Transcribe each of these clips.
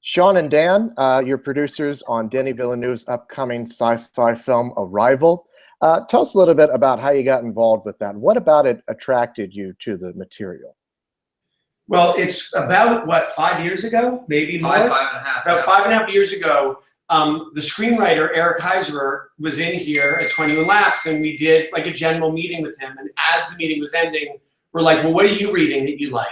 Shawn and Dan, you're producers on Denis Villeneuve's upcoming sci-fi film Arrival. Tell us a little bit about how you got involved with that. What about it attracted you to the material? Well, it's about, what, 5 years ago? Maybe more? Five and a half. About 5.5 years ago, the screenwriter, Eric Heiserer, was in here at 21 Laps, and we did like a general meeting with him. And as the meeting was ending, we're like, well, what are you reading that you like?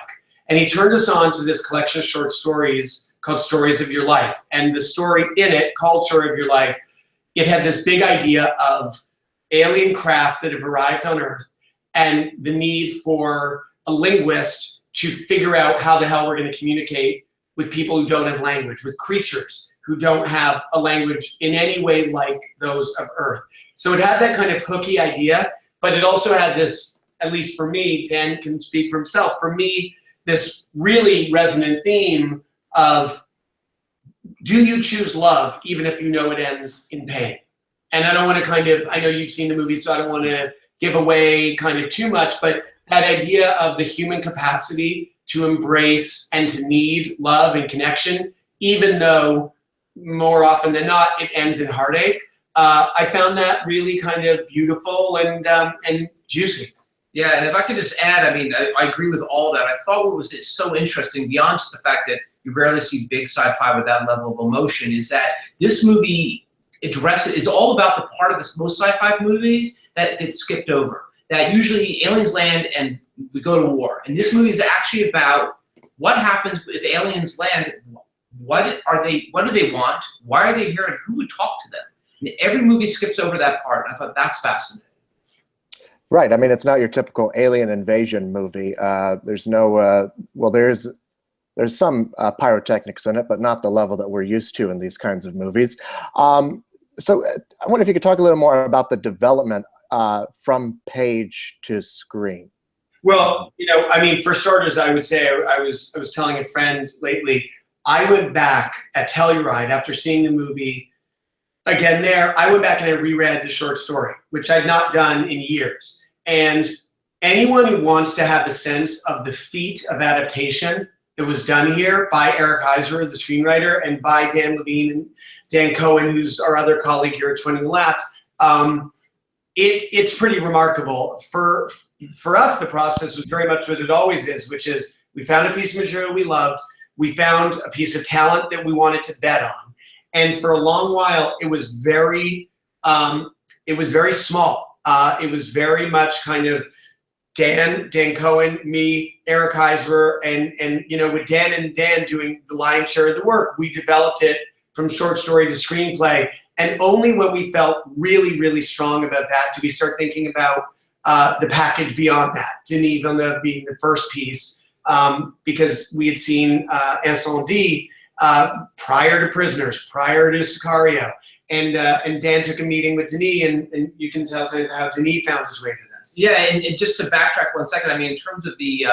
And he turned us on to this collection of short stories called Stories of Your Life. And the story in it, called Story of Your Life, it had this big idea of alien craft that have arrived on Earth and the need for a linguist to figure out how the hell we're going to communicate with people who don't have language, with creatures who don't have a language in any way like those of Earth. So it had that kind of hooky idea, but it also had this, at least for me, Dan can speak for himself, for me, this really resonant theme of, do you choose love even if you know it ends in pain? And I don't want to I know you've seen the movie, so I don't want to give away kind of too much, but that idea of the human capacity to embrace and to need love and connection, even though more often than not it ends in heartache. I found that really kind of beautiful and juicy. Yeah, and if I could just add, I mean, I agree with all that. I thought what was so interesting, beyond just the fact that you rarely see big sci-fi with that level of emotion, is that this movie is all about the part of most sci-fi movies that get skipped over. That usually aliens land and we go to war. And this movie is actually about what happens if aliens land. What do they want? Why are they here? And who would talk to them? And every movie skips over that part. And I thought that's fascinating. Right. I mean, it's not your typical alien invasion movie. There's no, well, there's some pyrotechnics in it, but not the level that we're used to in these kinds of movies. So I wonder if you could talk a little more about the development from page to screen. Well, you know, I mean, for starters, I would say I was telling a friend lately, I went back at Telluride after seeing the movie again there. I went back and I reread the short story, which I'd not done in years. And anyone who wants to have a sense of the feat of adaptation that was done here by Eric Heiserer, the screenwriter, and by Dan Levine and Dan Cohen, who's our other colleague here at 21 Laps, it's pretty remarkable. For us, the process was very much what it always is, which is we found a piece of material we loved, we found a piece of talent that we wanted to bet on, and for a long while it was very small. It was very much kind of Dan Cohen, me, Eric Heiserer, and you know, with Dan and Dan doing the lion's share of the work, we developed it from short story to screenplay. And only when we felt really, really strong about that did we start thinking about the package beyond that. Denis Villeneuve being the first piece, because we had seen Incendie prior to Prisoners, prior to Sicario. And Dan took a meeting with Denis, and you can tell kind of how Denis found his way to this. Yeah, and just to backtrack 1 second, I mean, in terms of the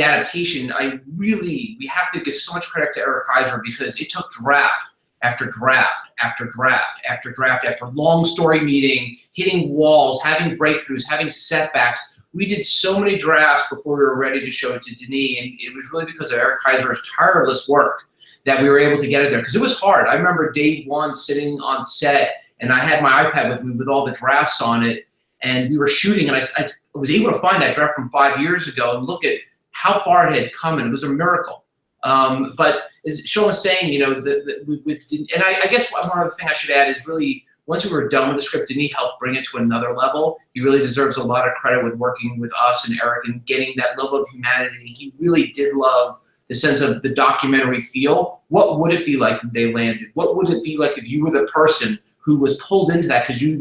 adaptation, we have to give so much credit to Eric Heiserer, because it took draft after draft after draft after draft after long story meeting, hitting walls, having breakthroughs, having setbacks. We did so many drafts before we were ready to show it to Denis, and it was really because of Eric Heiserer's tireless work that we were able to get it there, because it was hard. I remember day one sitting on set, and I had my iPad with me with all the drafts on it, and we were shooting, and I was able to find that draft from 5 years ago and look at how far it had come, and it was a miracle. But as Shawn was saying, you know, and I guess one other thing I should add is really, once we were done with the script, Denis helped bring it to another level. He really deserves a lot of credit with working with us and Eric and getting that level of humanity. He really did love the sense of the documentary feel. What would it be like if they landed? What would it be like if you were the person who was pulled into that because you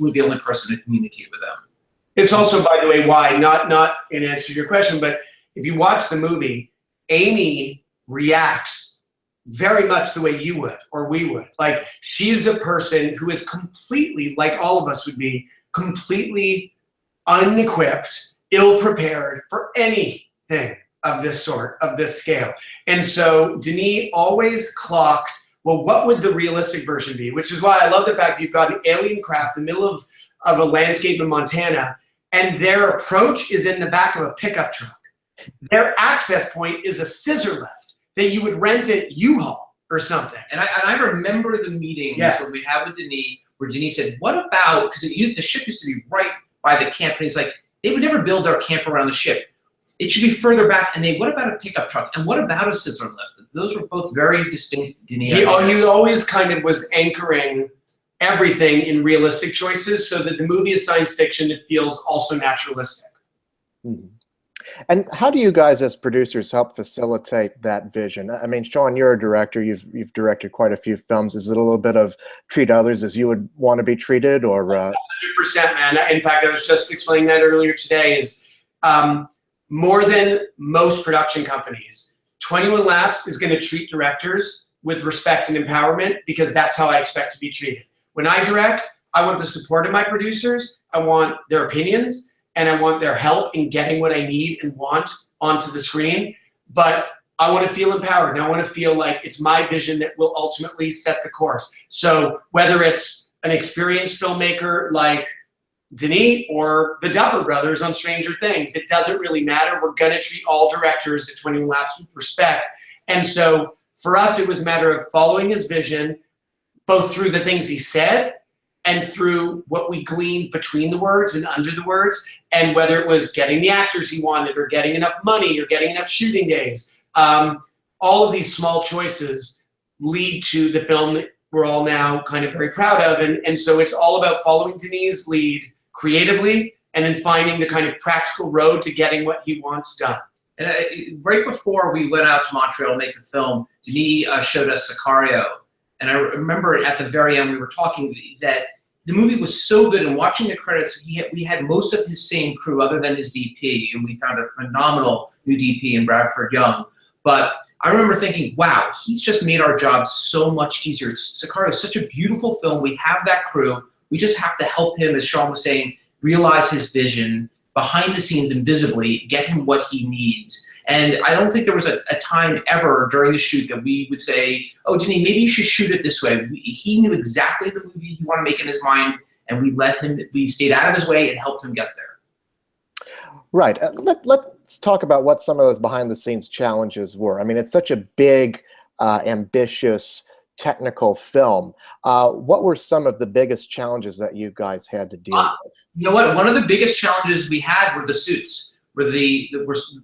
were the only person to communicate with them? It's also, by the way, why, not in answer to your question, but if you watch the movie, Amy reacts very much the way you would or we would. Like, she is a person who is completely, like all of us would be, completely unequipped, ill-prepared for anything of this sort, of this scale. And so Denis always clocked, well, what would the realistic version be? Which is why I love the fact that you've got an alien craft in the middle of a landscape in Montana, and their approach is in the back of a pickup truck. Their access point is a scissor lift that you would rent at U-Haul. or something. And I remember the meetings when we had with Denis, where Denis said, what about, because the ship used to be right by the camp, and he's like, they would never build their camp around the ship. It should be further back. And what about a pickup truck? And what about a scissor lift? Those were both very distinct Denis ideas. He always kind of was anchoring everything in realistic choices so that the movie is science fiction, it feels also naturalistic. Mm-hmm. And how do you guys as producers help facilitate that vision? I mean, Shawn, you're a director. You've directed quite a few films. Is it a little bit of treat others as you would want to be treated, or? 100%, man. In fact, I was just explaining that earlier today. Is more than most production companies, 21 Laps is going to treat directors with respect and empowerment because that's how I expect to be treated. When I direct, I want the support of my producers. I want their opinions. And I want their help in getting what I need and want onto the screen. But I want to feel empowered, and I want to feel like it's my vision that will ultimately set the course. So whether it's an experienced filmmaker like Denis or the Duffer Brothers on Stranger Things, it doesn't really matter. We're going to treat all directors at 21 Laps with respect. And so for us, it was a matter of following his vision, both through the things he said and through what we gleaned between the words and under the words, and whether it was getting the actors he wanted or getting enough money or getting enough shooting days. All of these small choices lead to the film that we're all now kind of very proud of. And so it's all about following Denis' lead creatively and then finding the kind of practical road to getting what he wants done. And right before we went out to Montreal to make the film, Denis showed us Sicario. And I remember at the very end, we were talking that the movie was so good, and watching the credits, we had most of his same crew other than his DP, and we found a phenomenal new DP in Bradford Young. But I remember thinking, wow, he's just made our job so much easier. Sicario is such a beautiful film. We have that crew. We just have to help him, as Shawn was saying, realize his vision behind the scenes invisibly, get him what he needs. And I don't think there was a time ever during the shoot that we would say, oh, Denis, maybe you should shoot it this way. He knew exactly the movie he wanted to make in his mind, and we stayed out of his way and helped him get there. Right. Let's talk about what some of those behind-the-scenes challenges were. I mean, it's such a big, ambitious, technical film. What were some of the biggest challenges that you guys had to deal with? You know what? One of the biggest challenges we had were the suits. Were the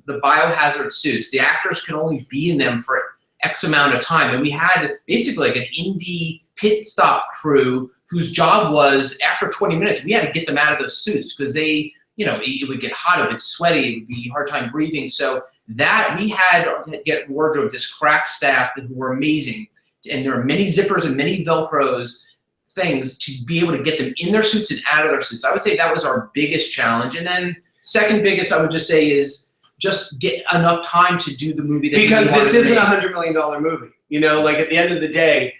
biohazard suits. The actors could only be in them for X amount of time. And we had basically like an indie pit stop crew whose job was, after 20 minutes, we had to get them out of those suits because they, it would get hot, it would sweaty, it would be a hard time breathing. So that we had to get wardrobe, this crack staff who were amazing. And there are many zippers and many Velcros things to be able to get them in their suits and out of their suits. I would say that was our biggest challenge. And then second biggest, I would just say, is just get enough time to do the movie. Because this isn't a $100 million movie. Like at the end of the day,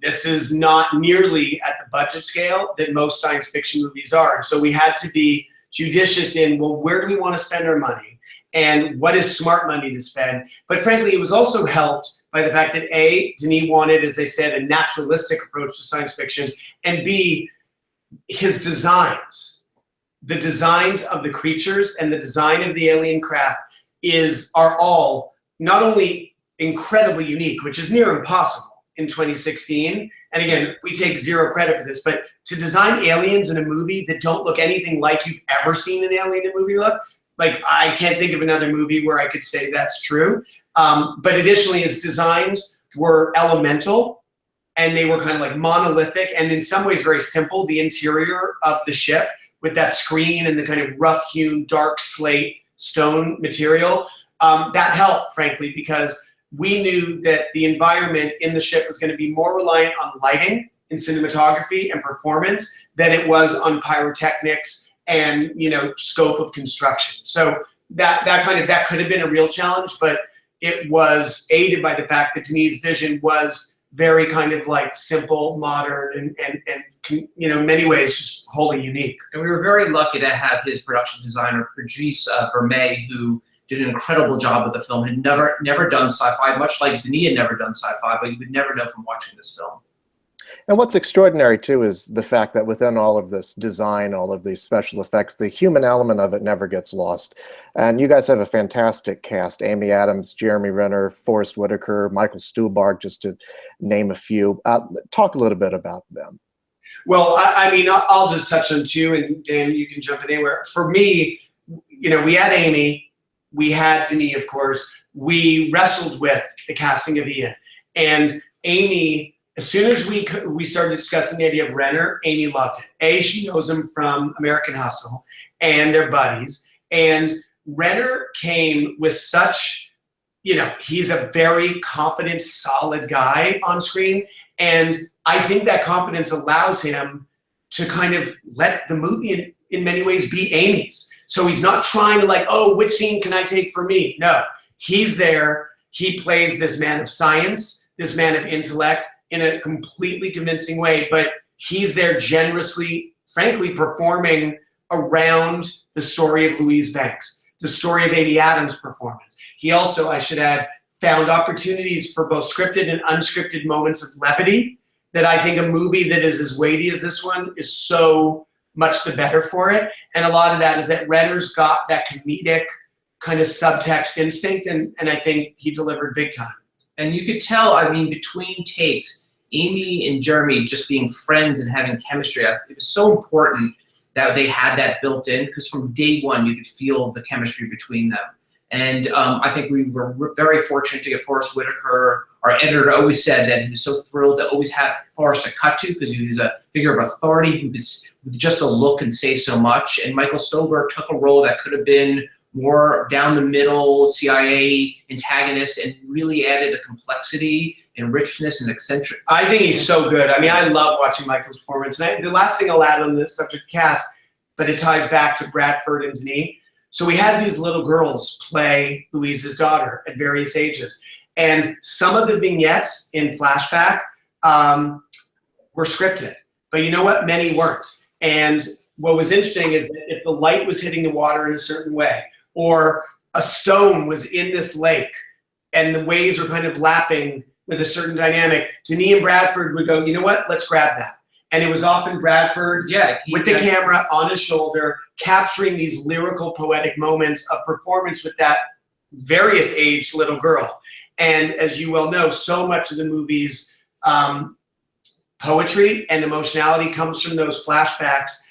this is not nearly at the budget scale that most science fiction movies are. So we had to be judicious in, well, where do we want to spend our money? And what is smart money to spend? But frankly, it was also helped by the fact that A, Denis wanted, as I said, a naturalistic approach to science fiction, and B, his designs. The designs of the creatures and the design of the alien craft are all not only incredibly unique, which is near impossible in 2016. And again, we take zero credit for this, but to design aliens in a movie that don't look anything like you've ever seen an alien in a movie look, like I can't think of another movie where I could say that's true. But additionally, his designs were elemental, and they were kind of like monolithic and in some ways very simple. The interior of the ship with that screen and the kind of rough-hewn, dark slate stone material, that helped, frankly, because we knew that the environment in the ship was going to be more reliant on lighting and cinematography and performance than it was on pyrotechnics and scope of construction. So that could have been a real challenge, but it was aided by the fact that Denis' vision was very kind of like simple, modern, and in many ways just wholly unique. And we were very lucky to have his production designer, Patrice Vermeer, who did an incredible job with the film. Had never done sci-fi, much like Denis had never done sci-fi, but you would never know from watching this film. And what's extraordinary too is the fact that within all of this design, all of these special effects, the human element of it never gets lost. And you guys have a fantastic cast: Amy Adams, Jeremy Renner, Forrest Whitaker, Michael Stuhlbarg, just to name a few. Talk a little bit about them. Well, I mean, I'll just touch on two, and Dan, you can jump in anywhere. For me, you know, we had Amy, we had Denis, of course. We wrestled with the casting of Ian, and Amy. As soon as we started discussing the idea of Renner, Amy loved it. She knows him from American Hustle, and they're buddies. And Renner came with such, you know, he's a very confident, solid guy on screen. And I think that confidence allows him to kind of let the movie in many ways be Amy's. So he's not trying to like, oh, which scene can I take for me? No, he's there. He plays this man of science, this man of intellect, in a completely convincing way, but he's there generously, frankly, performing around the story of Louise Banks, the story of Amy Adams' performance. He also, I should add, found opportunities for both scripted and unscripted moments of levity that I think a movie that is as weighty as this one is so much the better for it. And a lot of that is that Renner's got that comedic kind of subtext instinct, and I think he delivered big time. And you could tell, I mean, between takes, Amy and Jeremy just being friends and having chemistry, it was so important that they had that built in, because from day one, you could feel the chemistry between them. And I think we were very fortunate to get Forrest Whitaker. Our editor always said that he was so thrilled to always have Forrest to cut to, because he was a figure of authority who could, with just a look, and say so much. And Michael Stuhlbarg took a role that could have been more down the middle CIA antagonist, and really added a complexity and richness and eccentric. I think he's so good. I mean, I love watching Michael's performance. And the last thing I'll add on this subject cast, but it ties back to Bradford and Denis. So we had these little girls play Louise's daughter at various ages. And some of the vignettes in flashback were scripted. But you know what? Many weren't. And what was interesting is that if the light was hitting the water in a certain way, or a stone was in this lake and the waves were kind of lapping with a certain dynamic, Denis and Bradford would go, you know what, let's grab that. And it was often Bradford with the camera on his shoulder, capturing these lyrical, poetic moments of performance with that various aged little girl. And as you well know, so much of the movie's poetry and emotionality comes from those flashbacks,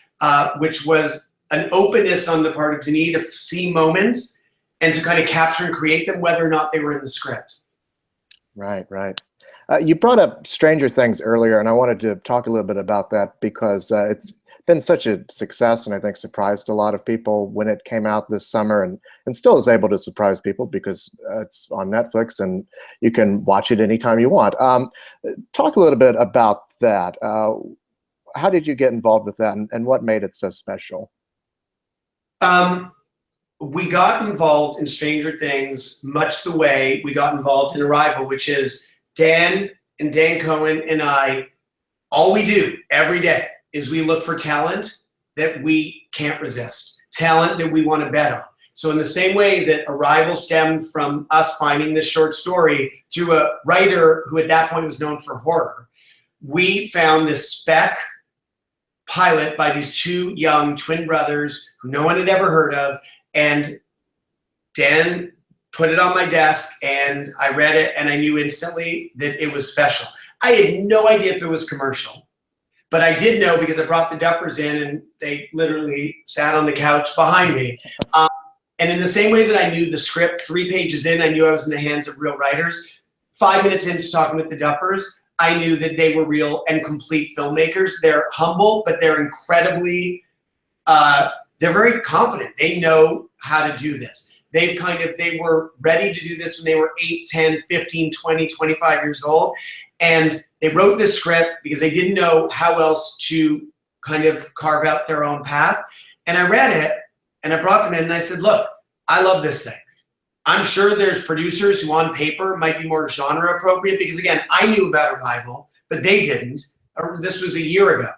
which was an openness on the part of Denis to see moments and to kind of capture and create them, whether or not they were in the script. Right, right. You brought up Stranger Things earlier, and I wanted to talk a little bit about that, because it's been such a success, and I think surprised a lot of people when it came out this summer, and still is able to surprise people because it's on Netflix and you can watch it anytime you want. Talk a little bit about that. How did you get involved with that, and what made it so special? We got involved in Stranger Things much the way we got involved in Arrival, which is Dan and Dan Cohen and I, all we do every day is we look for talent that we can't resist, talent that we want to bet on. So in the same way that Arrival stemmed from us finding this short story to a writer who at that point was known for horror, we found this spec pilot by these two young twin brothers who no one had ever heard of, and Dan put it on my desk and I read it, and I knew instantly that it was special. I had no idea if it was commercial, but I did know because I brought the Duffers in and they literally sat on the couch behind me. And in the same way that I knew the script 3 pages in, I knew I was in the hands of real writers. 5 minutes into talking with the Duffers, I knew that they were real and complete filmmakers. They're humble, but they're incredibly, they're very confident. They know how to do this. They were ready to do this when they were 8, 10, 15, 20, 25 years old. And they wrote this script because they didn't know how else to kind of carve out their own path. And I read it and I brought them in and I said, look, I love this thing. I'm sure there's producers who on paper might be more genre appropriate because again, I knew about Arrival, but they didn't. This was a year ago.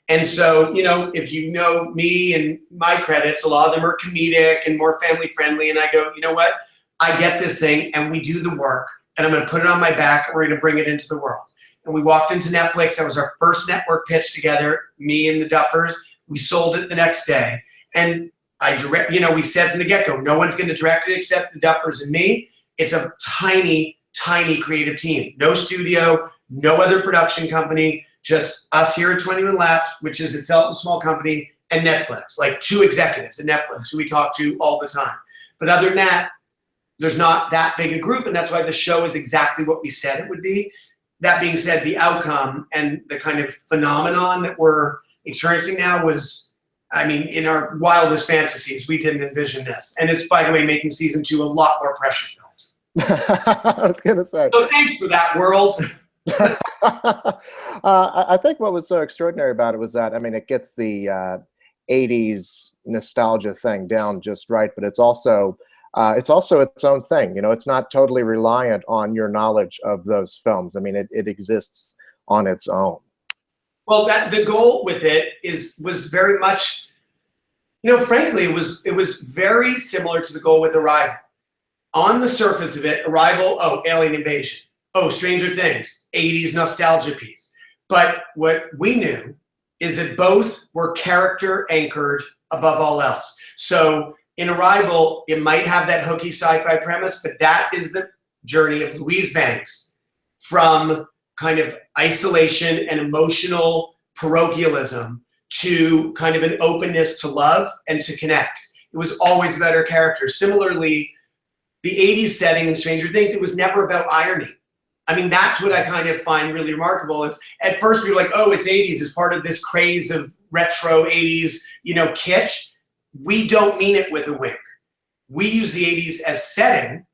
And so, you know, if you know me and my credits, a lot of them are comedic and more family friendly. And I go, you know what? I get this thing and we do the work and I'm going to put it on my back and we're going to bring it into the world. and we walked into Netflix. That was our first network pitch together, me and the Duffers. We sold it the next day. And we said from the get-go, no one's going to direct it except the Duffers and me. It's a tiny, tiny creative team. No studio, no other production company, just us here at 21 Laps, which is itself a small company, and Netflix, like 2 executives at Netflix who we talk to all the time. But other than that, there's not that big a group, and that's why the show is exactly what we said it would be. That being said, the outcome and the kind of phenomenon that we're experiencing now was, I mean, in our wildest fantasies, we didn't envision this. And it's, by the way, making season 2 a lot more pressure filled. I was going to say. So thanks for that, world. I think what was so extraordinary about it was that, I mean, it gets the 80s nostalgia thing down just right, but it's also its own thing. You know, it's not totally reliant on your knowledge of those films. I mean, it exists on its own. Well, the goal with it was very much, frankly, it was very similar to the goal with Arrival. On the surface of it, Arrival, alien invasion. Stranger Things, 80s nostalgia piece. But what we knew is that both were character anchored above all else. So in Arrival, it might have that hooky sci-fi premise, but that is the journey of Louise Banks from kind of isolation and emotional parochialism to kind of an openness to love and to connect. It was always about her character. Similarly, the 80s setting in Stranger Things, it was never about irony. I mean, that's what I kind of find really remarkable is at first we were like, it's 80s as part of this craze of retro 80s, kitsch. We don't mean it with a wink. We use the 80s as setting,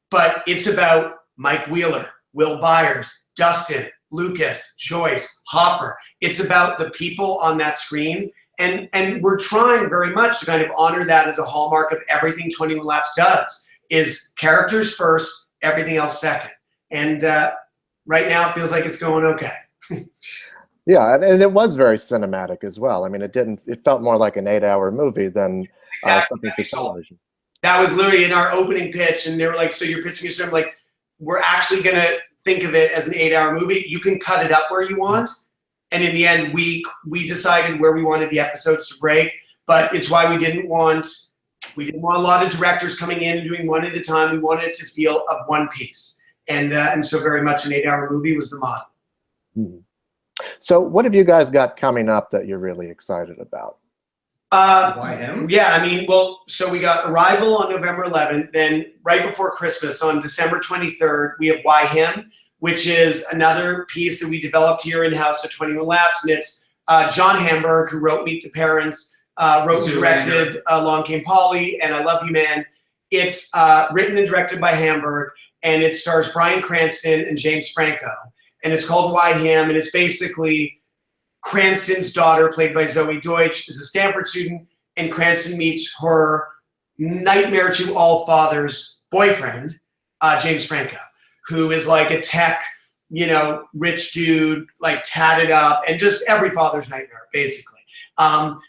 but it's about Mike Wheeler, Will Byers, Dustin, Lucas, Joyce, Hopper. It's about the people on that screen. And we're trying very much to kind of honor that as a hallmark of everything 21 Laps does, is characters first, everything else second. And right now it feels like it's going okay. Yeah, and it was very cinematic as well. I mean, it felt more like an 8-hour movie than something for television. That was literally in our opening pitch, and they were like, so you're pitching us? I'm like, we're actually going to think of it as an 8-hour movie. You can cut it up where you want. And in the end, we decided where we wanted the episodes to break, but it's why we didn't want a lot of directors coming in and doing one at a time. We wanted it to feel of one piece. And so very much an 8-hour movie was the model. Mm-hmm. So what have you guys got coming up that you're really excited about? Why him? Yeah, I mean, so we got Arrival on November 11th. Then right before Christmas on December 23rd, we have Why Him, which is another piece that we developed here in-house at 21 Laps. And it's John Hamburg, who wrote Meet the Parents, wrote and directed Along Came Polly and I Love You Man. It's written and directed by Hamburg, and it stars Bryan Cranston and James Franco. And it's called Why Him, and it's basically Cranston's daughter, played by Zoe Deutsch, is a Stanford student, and Cranston meets her nightmare to all fathers boyfriend, James Franco, who is like a tech, rich dude, like tatted up, and just every father's nightmare, basically.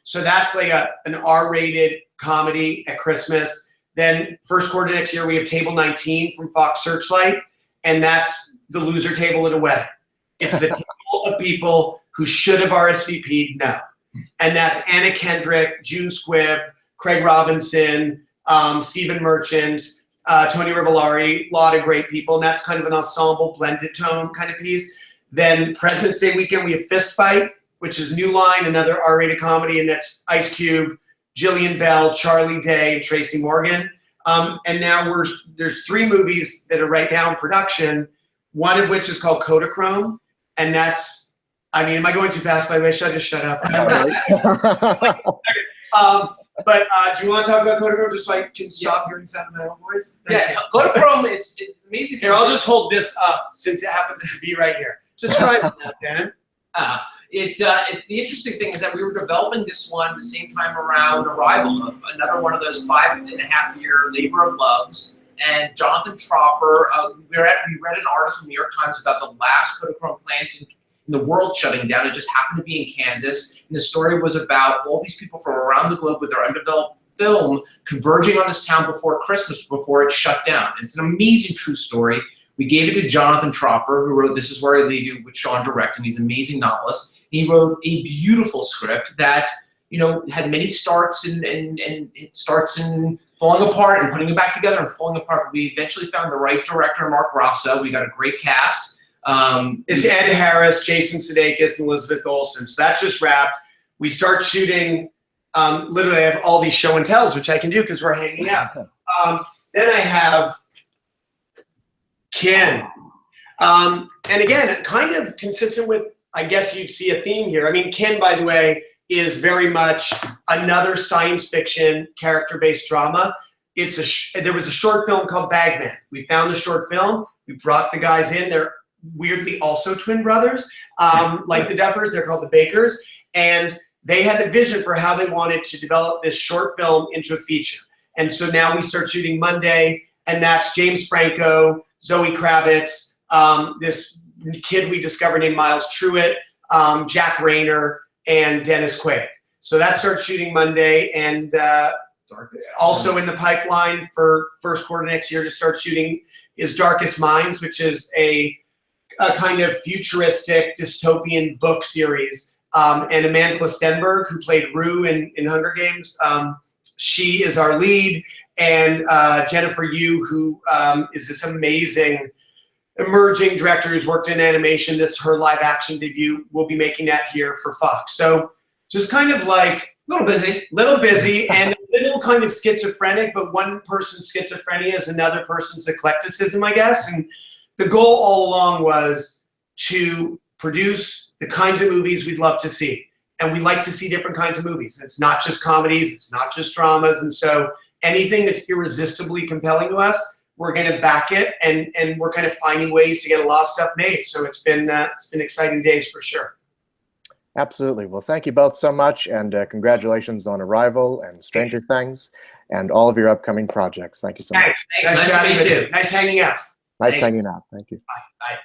So that's like an R-rated comedy at Christmas. Then first quarter next year, we have Table 19 from Fox Searchlight, and that's the loser table at a wedding. It's the table of people who should have RSVP'd no. And that's Anna Kendrick, June Squibb, Craig Robinson, Stephen Merchant, Tony Rivellari, a lot of great people. And that's kind of an ensemble blended tone kind of piece. Then President's Day weekend, we have Fist Fight, which is New Line, another R-rated comedy, and that's Ice Cube, Jillian Bell, Charlie Day, and Tracy Morgan. And now there's 3 movies that are right now in production, one of which is called Kodachrome, and that's, am I going too fast, by the way? Should I just shut up? But do you want to talk about Kodachrome just so I can stop hearing sound of my own voice? Kodachrome, it's amazing. Here, I'll just hold this up since it happens to be right here. Describe that, Dan. The interesting thing is that we were developing this one the same time around Arrival, another one of those 5.5-year labor of loves. And Jonathan Tropper, we read an article in the New York Times about the last Kodachrome plant in the world shutting down. It just happened to be in Kansas. And the story was about all these people from around the globe with their undeveloped film converging on this town before Christmas, before it shut down. And it's an amazing true story. We gave it to Jonathan Tropper, who wrote This Is Where I Leave You with Shawn directing. He's an amazing novelist. He wrote a beautiful script that, you know, had many starts and it starts in falling apart and putting it back together and falling apart. We eventually found the right director, Mark Rosso. We got a great cast. It's Ed Harris, Jason Sudeikis, and Elizabeth Olsen. So that just wrapped. We start shooting. Literally, I have all these show and tells, which I can do because we're hanging out. Then I have Ken. And again, kind of consistent with, I guess you'd see a theme here. I mean, Ken, by the way, is very much another science fiction character-based drama. There was a short film called Bagman. We found the short film. We brought the guys in. They're weirdly also twin brothers, like the Duffers. They're called the Bakers. And they had the vision for how they wanted to develop this short film into a feature. And so now we start shooting Monday, and that's James Franco, Zoe Kravitz, this kid we discovered named Miles Truitt, Jack Rayner, and Dennis Quaid. So that starts shooting Monday, and also in the pipeline for first quarter next year to start shooting is Darkest Minds, which is a kind of futuristic dystopian book series. And Amanda Stenberg, who played Rue in Hunger Games, she is our lead. And Jennifer Yu, who is this amazing emerging director who's worked in animation. This is her live action debut. We'll be making that here for Fox. So just kind of like a little busy, and a little kind of schizophrenic, but one person's schizophrenia is another person's eclecticism, I guess. And the goal all along was to produce the kinds of movies we'd love to see. And we like to see different kinds of movies. It's not just comedies, it's not just dramas. And so anything that's irresistibly compelling to us, we're going to back it, and we're kind of finding ways to get a lot of stuff made. So it's been exciting days for sure. Absolutely. Well, thank you both so much, and congratulations on Arrival and Stranger Things and all of your upcoming projects. Thank you so much. Thanks. Nice chatting with you. Nice hanging out. Nice hanging out. Thank you. Bye. Bye.